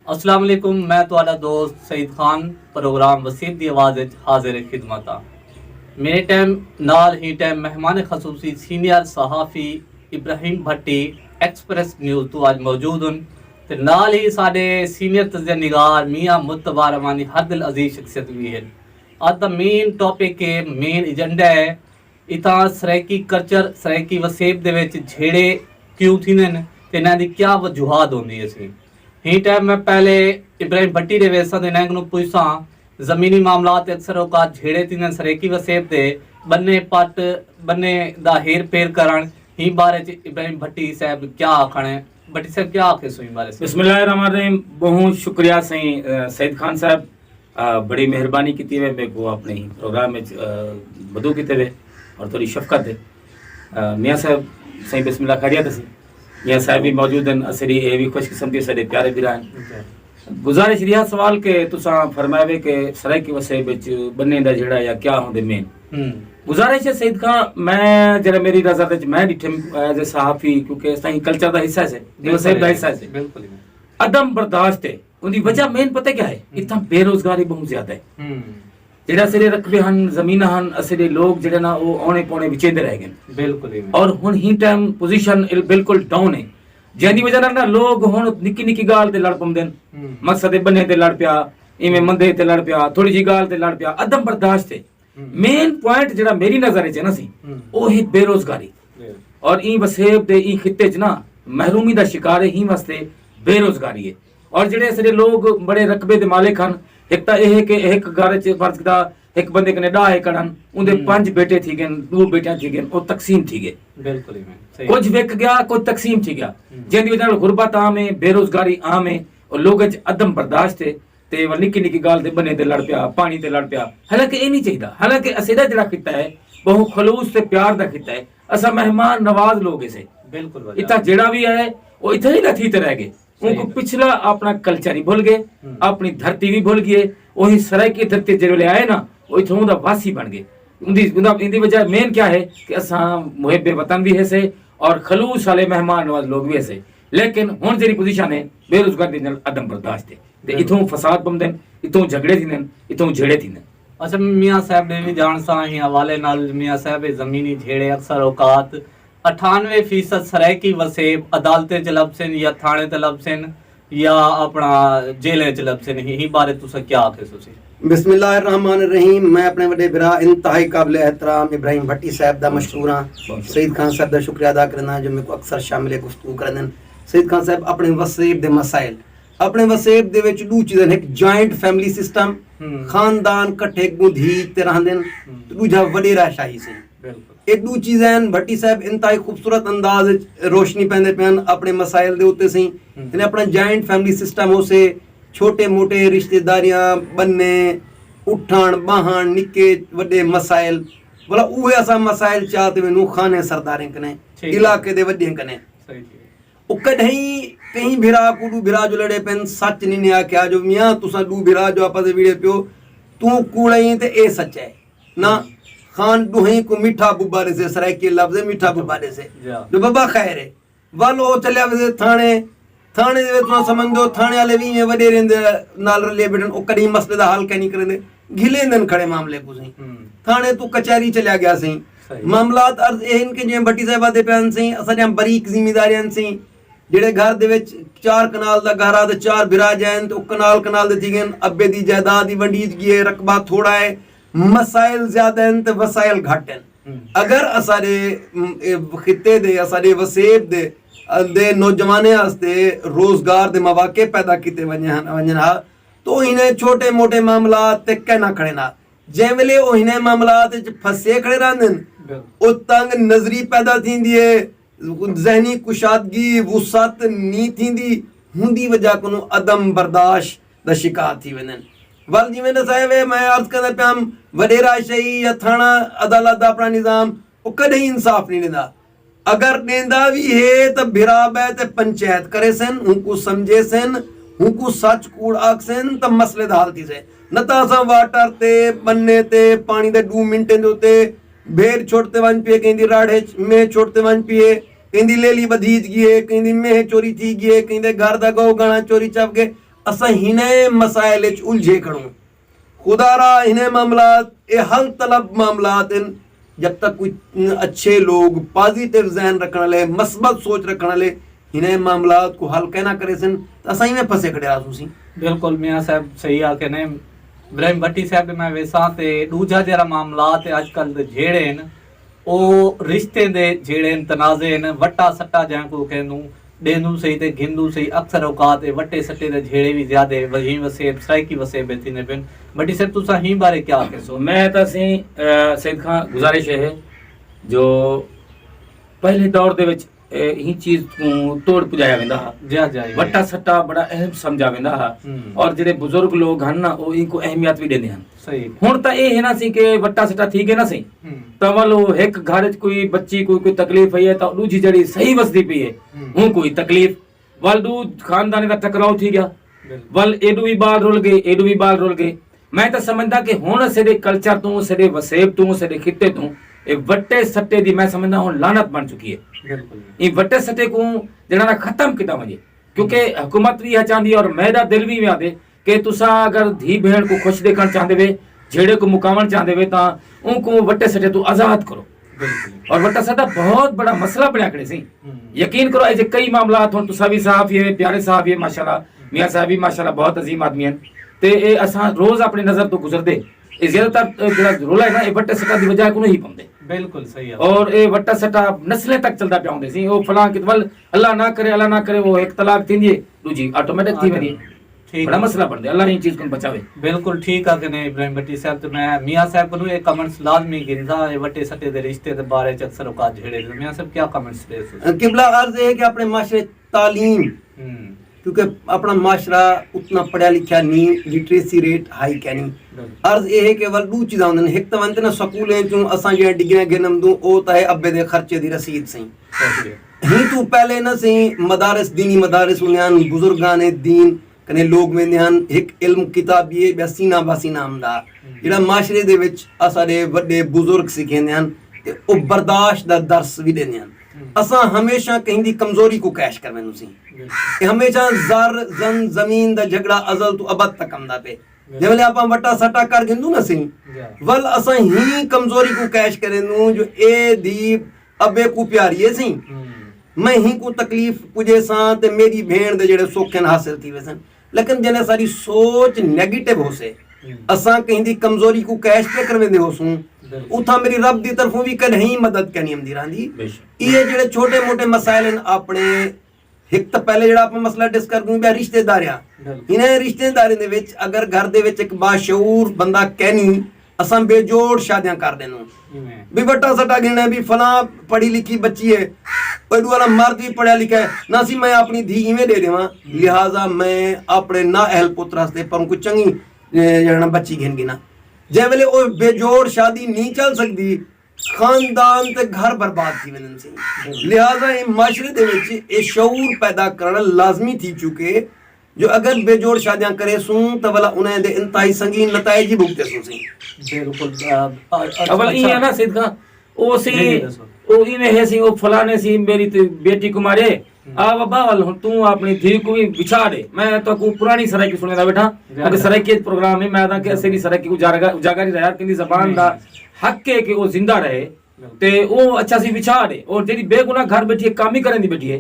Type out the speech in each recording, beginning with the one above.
अस्सलाम वालेकुम, मैं तुहाडा दोस्त सईद खान प्रोग्राम वसीब दी आवाज़ विच हाजिर खिदमत हाँ। मेरे टाइम नाल ही टाइम मेहमान खसूसी सीनियर सहाफ़ी इब्राहिम भट्टी एक्सप्रेस न्यूज़ तो अज मौजूद हन ते नाल ही साडे सीनियर तज़िया निगार मियाँ मुतबा रवानी हर दिल अजीज शख्सियत भी है। अज दा मेन टॉपिक है, मेन एजेंडा है इतां सराइकी कल्चर सराइकी वसेब दे विच झेड़े क्यों थींदे ने ते इन्हां दी क्या वजूहात होंदी है। ही टाइम में पहले इब्राहिम भट्टी दे वेसा दे नैंग नु पुछां ज़मीनी मामलात अक्सर औकात झेड़े थींदे सरेकी वसेब दे बन्ने पट बन्ने दा हेर फेर करण ही बारे च इब्राहिम भट्टी साहब क्या आखण है। भट्टी साहब क्या आखे सो बारे से? बिस्मिल्लाहिर्रहमानिर्रहीम। बहुत शुक्रिया सही सईद खान साहब, बड़ी मेहरबानी की वे मेरे को अपने ही प्रोग्राम में बदू किते वे और थोड़ी शफकत है। मियाँ साहब सही बिस्मिल्लाह खैरियत सी मियाँ साहब भी मौजूद हैं। असरी ये भी खुशकिस्मती साडे प्यारे भी रहन। गुजारिश रिहा सवाल के तुसां फरमावे के सराइकी वसेब विच बन्ने दा जेड़ा या क्या होंदे मेन गुजारिश है सईद खान। मैं जरा मेरी नज़र विच मैं डिठे एज ए सहाफ़ी क्योंकि इस ताईं कल्चर दा हिस्सा है वसेब दा हिस्सा है। बिल्कुल अदम बर्दाश्त है उनकी वजह मेन पता क्या है? इतना बेरोजगारी बहुत ज्यादा है। जेड़ा सिरे रकबे हन जमीना हन असरे लोग जेड़ा ना वो औने पौने विचेंदे रह गए बिल्कुल और हुन ही टाइम पोजीशन बिल्कुल डाउन है जेदी वजह नाल ना लोग हुन निक्की निक्की गाल ते लड़ पौंदे मकसद बन्ने ते लड़ पिया इवें मंदे ते लड़ पिया थोड़ी जी गाल ते लड़ पिया अदम बर्दाश्त है। मेन पॉइंट जेड़ा मेरी नजर च ना सी वो ही बेरोजगारी और ई वसेब दे ई खित्ते च ना महरूमी दा शिकार है ही वास्ते बेरोजगारी है। और जेड़े सारे लोग बड़े रकबे दे मालिक हन एक तो यह कि एक घर च फर्ज किता एक बंदे कने 10 एकड़ हन उनदे 5 बेटे थी गए 2 बेटियां थी गए और तकसीम थी गए। बिल्कुल कुछ विक गया कुछ तकसीम थी गया जिंदी वजह नाल गुरबत आम है बेरोजगारी आम है और लोगों च अदम बर्दाश्त है ते निक्की निक्की गाल ते बने ते लड़ पिया पानी ते लड़ पिया। हालांकि ये नहीं चाहिए। हालांकि असेदा जेड़ा खिता है बहुत खलूस ते प्यार दा खिता है। असा मेहमान नवाज लोग इसे बिल्कुल इतना जेड़ा भी है वो इथे ही लथी ते रह गए। उनको पिछला अपना कल्चर ही भूल गए अपनी धरती भी भूल गए। वही सराइकी धरती जेले आए ना वो इथों दा वासी बन गए। इंदी वजह मेन क्या है कि असा मुहिब वतन भी है से और खलूस वाले मेहमान नवाज लोग भी है। लेकिन हुन जेरी पोजीशन है बेरोजगारी दे अदम बर्दाश्त है ते इथों फसाद बंदे इथों झगड़े थींदे इथों झेड़े थींदे। अच्छा मियाँ साहब ने भी जान सा ही हवाले नाल मियाँ साहब जमीनी झेड़े अक्सर औकात 98% सराइकी वसेब अदालतें च लभसन या थाने ते लभसन या अपना जेलें च लभसन ही बारे तुसा क्या आखे सो? बिस्मिल्लाहिर्रहमानिर्रहीम। मैं अपने बड़े बिरा इंतहाई काबिल एहतराम इब्राहिम भट्टी साहब दा मशहूर हाँ। सईद खान साहब दा शुक्रिया अदा करना जो मेरे को अक्सर शामिल गुफ्तगू करदन। सईद खान साहब अपने वसेब दे मसाइल अपने वसेब दे विच दो चीज़ां एक जॉइंट फैमिली सिस्टम खानदान कट्ठे गुंधी ते रहंदे दूजा वडेरा शाही से ये दो चीज़ें भट्टी साहब इंतहाई खूबसूरत अंदाज रोशनी पैंदे पैन अपने मसाइल दे उत्ते सी इन्हें अपना जॉइंट फैमिली सिस्टम हो से छोटे मोटे रिश्तेदारियां बनने उठण बाहण निके वडे मसाइल भला उहे असा मसाइल चाहते वेनू खाने सरदारें कने इलाके दे वड्डे कने ओ कहीं कहीं भिरा को दू भिरा जो लड़े पेन सच नहीं ने आख्या जो मियां तुसा दू भिरा जो आपस वीडियो पियो तू कूड़ई ते ए सच है ना खान दुहई को मीठा बुब्बा दे से सराइकी लफ्ज मीठा बुब्बा दे से जो बाबा खैर है वालो चलिया वे थाने थाने दे तो समझो थाने वाले भी वडे रहंदे नाल रले बैठन ओ कदी मसले दा हल नहीं करंदे घिलेंदन खड़े मामले को सही थाने तू कचहरी चलिया गया सही मामलात अर्ज इनके जे भट्टी साहब दे प्यान सही असा बरीक जिम्मेदारियां सही जेड़े घर दे विच 4 कनाल दा घर आ ते 4 बिरा जान तो कनाल दे थी गए अब्बे दी जायदाद दी वंडीज गई रकबा थोड़ा है मसाइल ज्यादा हैं ते वसाइल घट हैं। अगर असारे खिते दे असारे वसेब दे नौजवाने वास्ते रोजगार दे मौके पैदा किते वजन तो इन्हें छोटे मोटे मामलात ते कहना खड़े ना जे वेले ओ इन्हें मामलात फसे खड़े रहंदन ओ तंग नजरी पैदा थींदी है ज़हनी कुशादगी वुसत नी थींदी हुंदी वजह को अदम बर्दाश्त दा शिकार थी वनन। वल जिवें साहब मैं अर्ज करदा पिया वडेरा शही या थाना अदालत दा अपना निजाम ओ कदे इंसाफ नहीं देंदा। अगर देंदा भी है तो भिरा बै ते पंचायत करे सन उनको समझे सन उनको सच कूड़ आखसन तो मसले दा हल थी से न ता सा वाटर ते बन्ने ते पानी दे 2 मिनटें दे उते भेड़ छोड़ते वन पिए कहीं राढ़े में छोड़ते वन पिए कहीं लेली बधीज गए कहीं में चोरी थी गए कहीं घर दा गौ गाना चोरी चप गए असां हिन मसाइल च उलझे खड़ूं खुदारा हिन मामलात ए हल तलब मामलात इन जब तक कोई अच्छे लोग पॉजिटिव जहन रखने वाले मस्बत सोच रखने वाले हिन मामलात को हल कहना करे सन तो असां में फसे खड़े आसूं बिल्कुल मियाँ साहब सही आखे ने इब्राहिम भट्टी साहब मैं वेसा ते दूजा जरा मामलात आजकल दे जेड़े न ओ रिश्ते दे जेड़े तनाजे न वट्टा सट्टा जैको कहंदू डेनू सही ते गिंदू सही अक्सर औकात वट्टे सट्टे दे झेड़े भी ज्यादा वही वसेब सराइकी वसेब थीने पिन भट्टी साहब तुसा ही बारे क्या कहो मैं तो सईद खां गुजारिश है जो पहले दौर दे विच ही चीज को तोड़ पुजाया वेंदा जा जा वट्टा सट्टा बड़ा अहम समझा वेंदा और जेडे बुजुर्ग लोग हन ना ओ इनको अहमियत भी देंदे हन सही हुन ता ए है ना सी के वट्टा सट्टा ठीक है ना सही तवलो एक घर च कोई बच्ची कोई तकलीफ है तो दूजी जड़ी सही वसदी पई है हूं कोई तकलीफ वल दू खानदानी दा टकराव थी गया वल एडू भी बाल रुल गए एडू भी बाल रुल गए मैं तो समझदा कि हुन सेडे कल्चर तो सेडे वसेब तो सेडे खिते तो ए वट्टे सट्टे दी मैं समझदा हुन लानत बन चुकी है बिल्कुल ये वट्टे सट्टे को जड़ा खत्म किता वजे क्योंकि हुकूमत भी चाहती और मैदा दिल भी आदे कि तुसा अगर धी भेड़ को खुश देखना चाहते वे झेड़े को मुकावन चाहते वे ता उनको वट्टे सट्टे तो आजाद करो और वट्टा सट्टा बहुत बड़ा मसला बनया खड़े सी यकीन करो ऐसे कई मामला हुन तुसा भी साहब ये प्यारे साहब ये माशाल्लाह मियां साहब भी माशाल्लाह बहुत अजीम आदमी हैं ते ए असा रोज अपनी नजर तो गुजरदे ए ज्यादातर जड़ा रोला है ना ए वट्टे सट्टा दी वजह को नहीं पाउंदे बिल्कुल सही है और ए वट्टा सट्टा नस्लें तक चलता पिया होंदे सी ओ फलां कितवल अल्लाह ना करे वो एक तलाक थींदी दूजी ऑटोमेटिक थी वेंदी ठीक बड़ा मसला बन दे अल्लाह इन चीज को बचावे बिल्कुल ठीक है ने इब्राहिम भट्टी साहब तो मैं मियां साहब को एक कमेंट्स लाजमी गिनदा है वट्टे सट्टे दे रिश्ते दे बारे च अक्सर औकात झेड़े मियां साहब क्या कमेंट्स दे किबला अर्ज है कि अपने माशरे तालीम क्योंकि अपना माशरा उतना पढ़ा लिखा नहीं लिटरेसी रेट हाई कहनी अर्ज ये है कि वल दू चीज़ां होंदियां एक तो वंदे ना स्कूलें चों असां जे डिग्रियां गिनम दूं ओ ता है अब्बे दे खर्चे दी रसीद सही ही तू पहले ना सही मदारस दीनी मदारस हुंदियां बुजुर्गां ने दीन कने लोग वेंदे हन एक इल्म किताबी बसीना बासीना आमदा जेड़ा माशरे दे विच असाडे वड्डे बुजुर्ग सिखेंदे हन ते ओ बर्दाश्त दा दर्स भी देंदे हन असां हमेशा कहीं दी कमजोरी को कैश कर वेंदू सी हमेशा जर जन जमीन दा झगड़ा अजल तो अबद तक आमदा पे जेवले आपा वट्टा सट्टा कर गिंदू ना सी वल असां ही कमजोरी को कैश करेंदू जो ए दी अबे को प्यारी है सी मैं ही को तकलीफ पुजे सा ते मेरी भेण दे जेड़े सोखन हासिल थी वसन लेकिन जने सारी सोच नेगेटिव हो से असां कहीं दी कमजोरी को कैश पे कर वेंदे होसूं उथा मेरी रब दी तरफों भी कहीं मदद करनी हमदी रहंदी ये जेड़े छोटे मोटे मसाइल हैं अपने एक तो पहले जेड़ा आप मसला डिस्कस करूं बे रिश्तेदारियां इन्हें रिश्तेदारी दे विच अगर घर दे विच एक बाशऊर बंदा कहनी असां बेजोड़ शादियां कर देनू भी बट्टा सट्टा गिनना भी फला पढ़ी लिखी बच्ची है एडू वाला मर्द भी पढ़ा लिखा है ना सी मैं अपनी धी इवें दे देवां लिहाजा मैं अपने ना अहल पुत्र वास्ते पर कुछ चंगी जणा बच्ची गिन गिना जे वेले ओ बेजोड़ शादी नहीं चल सकती खानदान ते घर बर्बाद थी वेंदन सी लिहाजा ए माशरे दे विच ए शऊर पैदा करना लाजमी थी चुके जो अगर बेजोड़ शादियां करे सूं तो वाला उन्हें दे इंतहाई संगीन नताइज ही भुगते सूं सी बिल्कुल अवल ई है ना सईद खां ओ सी ओ इने है सी ओ फलाने सी मेरी बेटी कुमारे आ बाबा वाल तू अपनी धी को भी बिछा दे मैं तो को पुरानी सराइकी सुने दा बेटा क्योंकि सराइकी प्रोग्राम में मैं दा के असली सराइकी को उजागर रहा कि जबान दा हक है कि वो जिंदा रहे ते ओ अच्छा सी बिछा दे और जेडी बेगुनाह घर बैठी काम ही करन दी बैठी है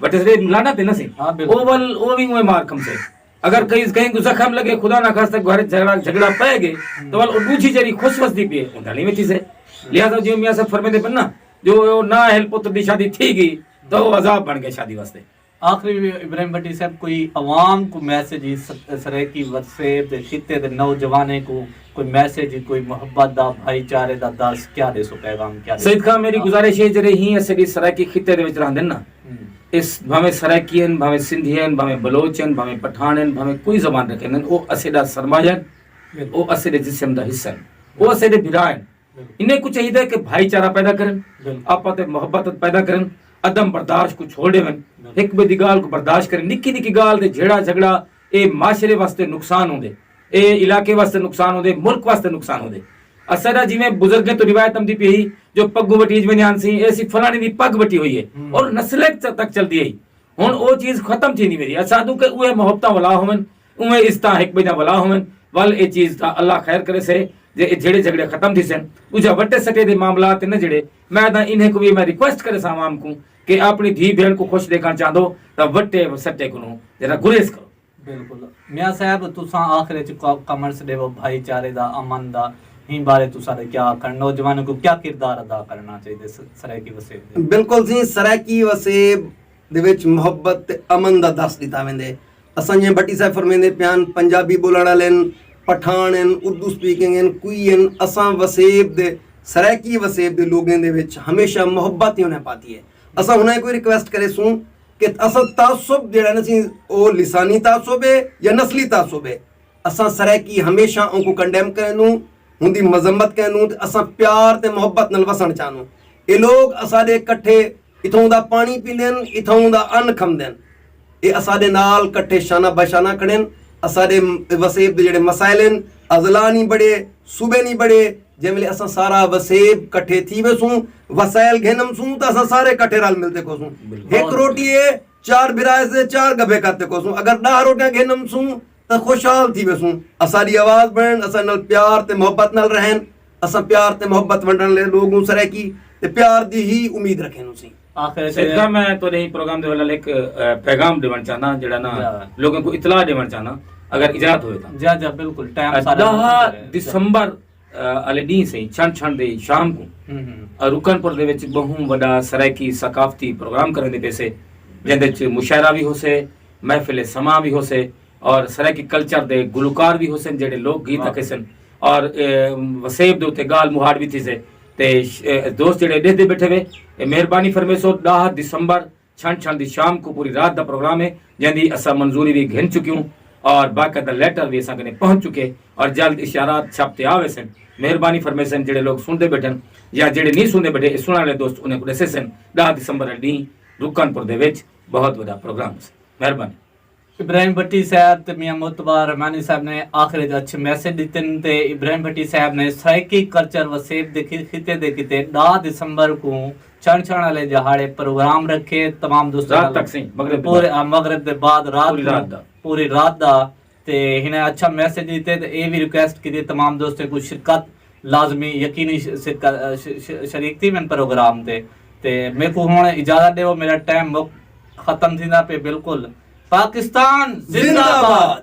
बट इसलिए लाना पे ना सी ओ वल ओ भी में मार कम से अगर कहीं को जख्म लगे खुदा ना खास्ता घर झगड़ा पे गए तो वल दूसरी जरी खुशवस्ती पे उंडाली में थी से लिहाजा जो मियां सब फरमाते पर ना जो ना अहल पुत्र दी शादी थी गई तो अजाब बन गए शादी वास्ते आखिरी इब्राहिम भट्टी साहब कोई अवाम को मैसेज सराइकी वसेब दे खिते दे नौजवाने को कोई मैसेज कोई मोहब्बत दा भाईचारे दा दर्स क्या दे सो पैगाम क्या दे सईद खां मेरी गुजारिश है जरे ही असली सराइकी खिते दे विच रहंदे ना इस भावे सराइकीन भावे सिंधियन भावे बलोचन भावे पठानन भावे कोई जबान रखन ओ असेदा सरमायन ओ असेदे जिस्म दा हिस्सा ओ असेदे बिरायन इन्हें कुछ चाहिए कि भाईचारा पैदा करन आपस में मोहब्बत पैदा करन अदम बर्दाश्त को छोड़ देवन एक बे दी गाल को बर्दाश्त करें निक्की निक्की गाल दे झेड़ा झगड़ा ए माशरे वास्ते नुकसान होंदे ए इलाके वास्ते नुकसान होंदे मुल्क वास्ते नुकसान होंदे असरा जिवें बुजुर्गें तो रिवायत हमदी पई जो पग्गू बटीज बनियान सी ऐसी फलानी दी पग बटी हुई है और नस्लें तक चलदी है हुन ओ चीज खत्म थी नहीं मेरी असादू के उहे मोहब्बतां वाला होवन उमें इस्ता एक बजा भला होवन वल ए चीज ता अल्लाह खैर करे से जे जेड़े झगड़े खत्म थी सन उजा वटे सटे दे मामलात न जड़े मैं ता इन्हें को भी मैं रिक्वेस्ट करे सामाम को कि अपनी धी भेण को खुश देखना चाहदो ता वटे सटे को जरा गुरेज करो। बिल्कुल मियां साहब तुसा आखिर च कमेंट्स देवो भाईचारे दा अमन दा ही बारे तुसा दे क्या कर नौजवानों को क्या किरदार अदा करना चाहिए सरायकी वसेब दे? बिल्कुल जी सरायकी वसेब दे विच मोहब्बत ते अमन दा दस दिता वेंदे। असां जे भट्टी साहब फरमाइंदे प्यान पंजाबी बोलण वालेन पठान हैं उर्दू स्पीकिंग हैं कोई हैं असां वसेब दे सरायकी वसेब दे लोगों दे विच हमेशा मोहब्बत ही उन्हें पाती है। असां उन्हें कोई रिक्वेस्ट करे सूं कि असां तासुब जेड़ा न सी ओ लिसानी तासुब है या नस्ली तासुब है असां सरायकी हमेशा उनको कंडेम करनू उनकी मजम्मत करनू ते असां प्यार ते मोहब्बत नाल वसण चाहनू। ये लोग असाडे इकट्ठे इथों दा पानी पींदे इथों दा अन्न खंदे ये असाडे नाल इकट्ठे शाना बशाना खड़न असाडे वसेब दे जेड़े मसाइल हैं अजला नहीं बड़े सूबे नहीं बड़े जैमें असां सारा वसेब इकट्ठे थी वेसूं वसाइल घेनम सूं तो असां सारे इकट्ठे रल मिलते कोसूं एक रोटी है 4 बिराए से 4 गभे करते कोसूं अगर 10 रोटियां घेनम सूं तो खुशहाल थी वेसूं असाडी आवाज बढ़न असां नाल प्यार ते मोहब्बत नाल रहन असां प्यार ते मोहब्बत वंडण ले लोगों सरायकी ते प्यार दी ही उम्मीद रखें उसी। आखिर सदका मैं तो नहीं प्रोग्राम दे वाला एक पैगाम देवन चाहना जेड़ा ना लोगों को इत्तला देवन चाहना अगर इजाजत होए ता जा जा बिल्कुल टाइम सारा 10 दिसंबर अले डी से छण दे शाम को रुकनपुर दे विच बहु वडा सरायकी सकाफती प्रोग्राम करने पैसे जिंदे च मुशायरा भी होसे महफिल समा भी होसे और सरायकी कल्चर दे गुलकार भी होसन जेड़े लोक गीत अकेसन और वसेब दे उते गाल मुहाड़ भी थी से ते दोस्त जेड़े देते बैठे वे मेहरबानी फरमेसो 10 दिसंबर छण दी शाम को पूरी रात दा प्रोग्राम है जंदी असा मंजूरी भी घिन चुकियूं और बाकायदा लेटर भी असा कने पहुंच चुके और जल्द इशारात छपते आवे सन। मेहरबानी फरमेसन जेड़े लोग सुनते बैठन या जेड़े नहीं सुनते बैठे सुनने वाले दोस्त उन्हें को दसे सन 10 दिसंबर डी रुकनपुर दे विच बहुत बड़ा प्रोग्राम है। मेहरबानी। इब्राहिम भट्टी साहब ते मियां मोतबार रहमानी साहब ने आखिर अच्छे मैसेज दिते ते इब्राहिम भट्टी साहब ने सरायकी कल्चर वसेब दे खिते दे किते 10 दिसंबर को छण वाले जहाड़े प्रोग्राम रखे तमाम दोस्तों रात तक सही पूरे मगरिब दे बाद पूरी रात दा ते हिने अच्छा मैसेज दिते ते ए भी रिक्वेस्ट की तमाम दोस्तों को शिरकत लाजमी यकीनी शरीक थी मैं प्रोग्राम ते मेरे को हुण इजाजत देवो मेरा टाइम खत्म थींदा पे बिल्कुल। पाकिस्तान जिंदाबाद।